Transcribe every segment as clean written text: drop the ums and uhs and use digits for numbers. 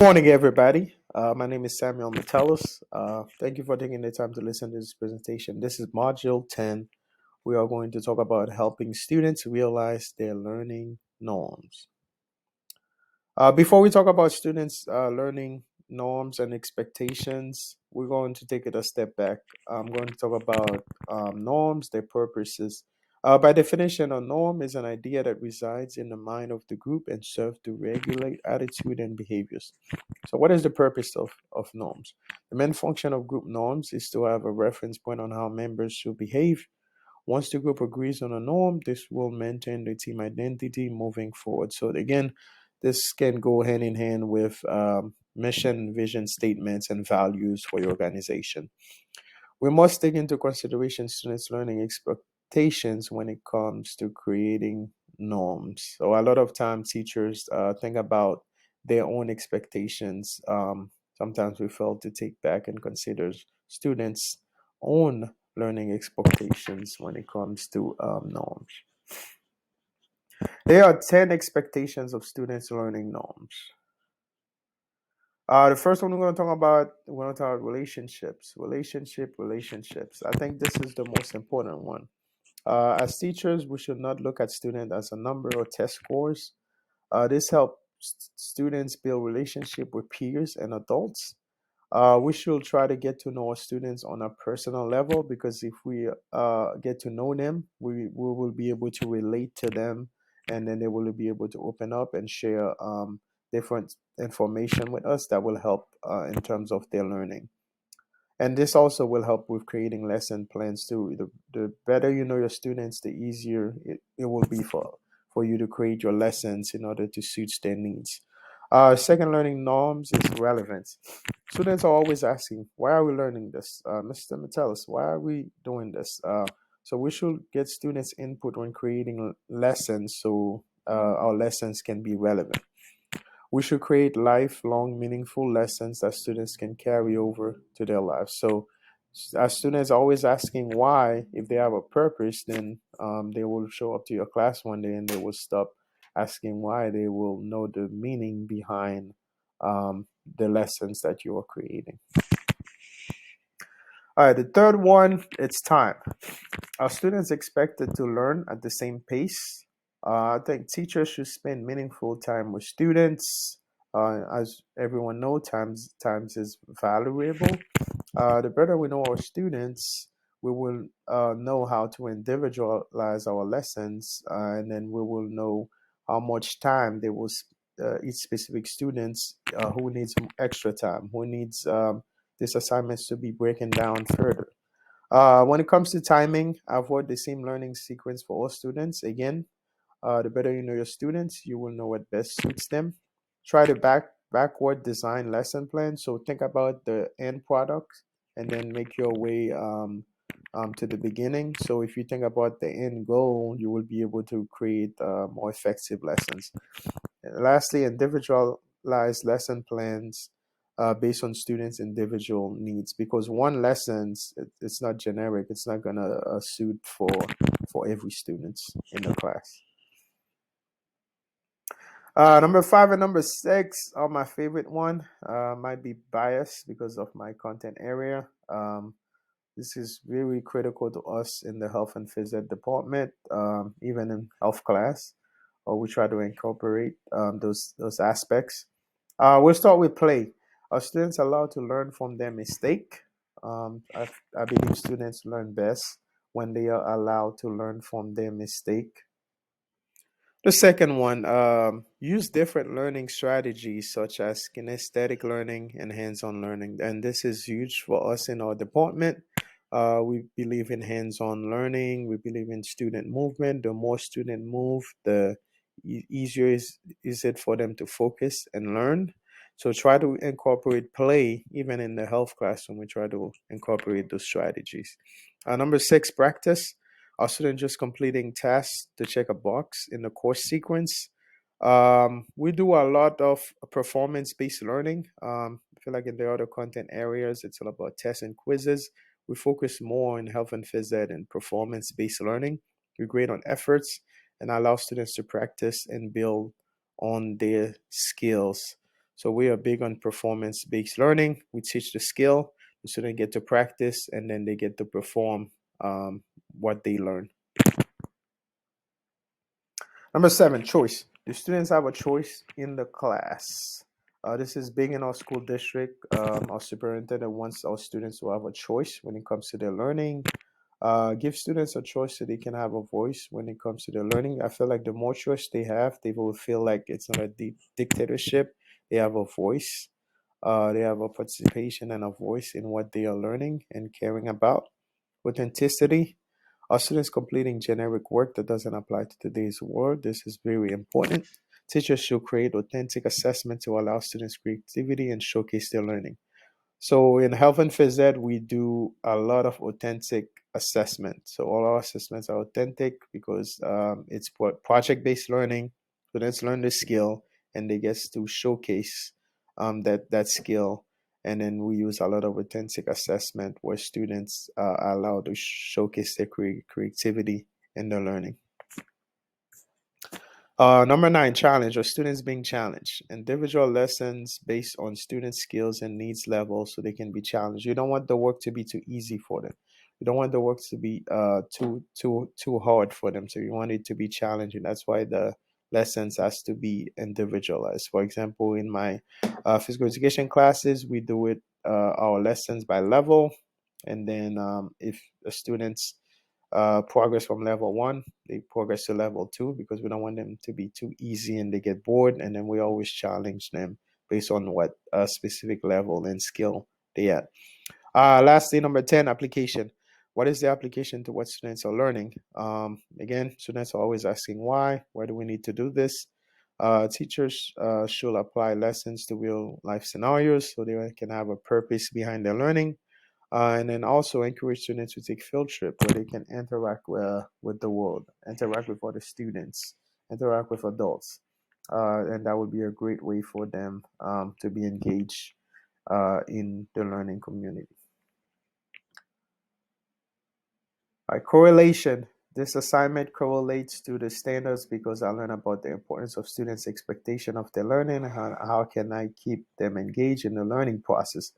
Morning, everybody. My name is Samuel Metellus. Thank you for taking the time to listen to this presentation. This is Module 10. We are going to talk about helping students realize their learning norms. Before we talk about students' learning norms and expectations, we're going to take it a step back. I'm going to talk about norms, their purposes. By definition, a norm is an idea that resides in the mind of the group and serves to regulate attitude and behaviors. So, what is the purpose of norms? The main function of group norms is to have a reference point on how members should behave. Once the group agrees on a norm, this will maintain the team identity moving forward. So, again, this can go hand in hand with mission, vision statements, and values for your organization. We must take into consideration students' learning expectations when it comes to creating norms. So, a lot of times, teachers think about their own expectations. Sometimes we fail to take back and consider students' own learning expectations when it comes to norms. There are 10 expectations of students' learning norms. The first one we're going to talk about relationships. I think this is the most important one. As teachers, we should not look at students as a number or test scores. This helps students build relationship with peers and adults. We should try to get to know our students on a personal level because if we get to know them, we will be able to relate to them, and then they will be able to open up and share different information with us that will help in terms of their learning. And this also will help with creating lesson plans too. The better you know your students, the easier it will be for you to create your lessons in order to suit their needs. Second learning norms is relevance. Students are always asking, why are we learning this? Mr. Metellus, why are we doing this? So we should get students' input when creating lessons so our lessons can be relevant. We should create lifelong, meaningful lessons that students can carry over to their lives. So, as students are always asking why, if they have a purpose, then they will show up to your class one day and they will stop asking why. They will know the meaning behind the lessons that you are creating. All right, the third one, it's time. Are students expected to learn at the same pace? I think teachers should spend meaningful time with students. As everyone knows, times is valuable. The better we know our students, we will know how to individualize our lessons, and then we will know how much time they will each specific students who needs extra time, who needs these assignments to be broken down further. When it comes to timing, avoid the same learning sequence for all students. Again, the better you know your students, you will know what best suits them. Try to backward design lesson plan. So think about the end product and then make your way to the beginning. So if you think about the end goal, you will be able to create more effective lessons. And lastly, individualized lesson plans based on students' individual needs because one lesson it's not generic. It's not gonna suit for every student in the class. Number five and number six are my favorite one. Might be biased because of my content area. This is really critical to us in the health and phys ed department, even in health class, or we try to incorporate those aspects. We'll start with play. Are students allowed to learn from their mistake? I believe students learn best when they are allowed to learn from their mistake. The second one, use different learning strategies such as kinesthetic learning and hands-on learning. And this is huge for us in our department. We believe in hands-on learning. We believe in student movement. The more student move, the easier is it for them to focus and learn. So try to incorporate play even in the health classroom. We try to incorporate those strategies. Number six, practice. Are students just completing tasks to check a box in the course sequence? We do a lot of performance-based learning. I feel like in the other content areas, it's all about tests and quizzes. We focus more on health and phys ed and performance-based learning. We grade on efforts and allow students to practice and build on their skills. So we are big on performance-based learning. We teach the skill, the student get to practice, and then they get to perform what they learn. Number 7, choice. The students have a choice in the class. This is big in our school district. Our superintendent wants our students to have a choice when it comes to their learning. Give students a choice so they can have a voice when it comes to their learning. I feel like the more choice they have, they will feel like it's not a dictatorship. They have a voice. They have a participation and a voice in what they are learning and caring about. Authenticity. Are students completing generic work that doesn't apply to today's world? This is very important. Teachers should create authentic assessment to allow students creativity and showcase their learning. So in Health and Phys Ed, we do a lot of authentic assessment. So all our assessments are authentic because it's project-based learning. Students learn the skill and they get to showcase that skill. And then we use a lot of authentic assessment where students are allowed to showcase their creativity in their learning. Number 9, challenge or students being challenged. Individual lessons based on student skills and needs level so they can be challenged. You don't want the work to be too easy for them. You don't want the work to be too hard for them. So you want it to be challenging. That's why the lessons has to be individualized. For example, in my physical education classes, we do it our lessons by level, and then if the students progress from level 1, they progress to level 2 because we don't want them to be too easy and they get bored. And then we always challenge them based on what specific level and skill they at. Lastly, number 10, application. What is the application to what students are learning? Again, students are always asking why. Why do we need to do this? Teachers should apply lessons to real life scenarios so they can have a purpose behind their learning. And then also encourage students to take field trip where they can interact with the world, interact with other students, interact with adults. And that would be a great way for them to be engaged in the learning community. Correlation. This assignment correlates to the standards because I learn about the importance of students' expectation of their learning. How can I keep them engaged in the learning process?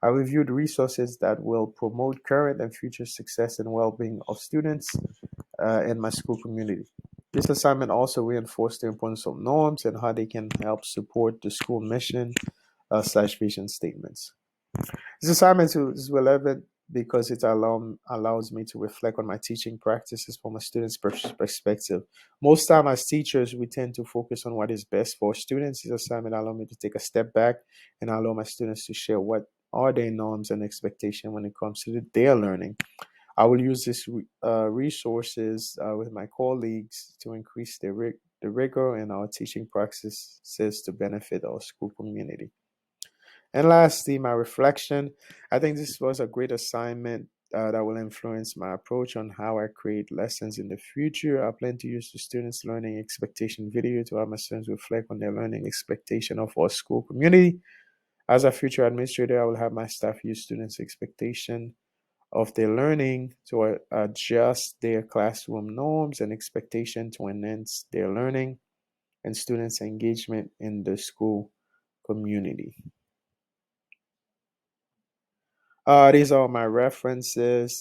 I reviewed resources that will promote current and future success and well-being of students in my school community. This assignment also reinforced the importance of norms and how they can help support the school mission slash vision statements. This assignment is relevant because it allows me to reflect on my teaching practices from a student's perspective. Most time as teachers, we tend to focus on what is best for students. This assignment allows me to take a step back and allow my students to share what are their norms and expectations when it comes to their learning. I will use these resources with my colleagues to increase the rigor in our teaching practices to benefit our school community. And lastly, my reflection. I think this was a great assignment that will influence my approach on how I create lessons in the future. I plan to use the students' learning expectation video to have my students reflect on their learning expectation of our school community. As a future administrator, I will have my staff use students' expectation of their learning to adjust their classroom norms and expectation to enhance their learning and students' engagement in the school community. These are my references.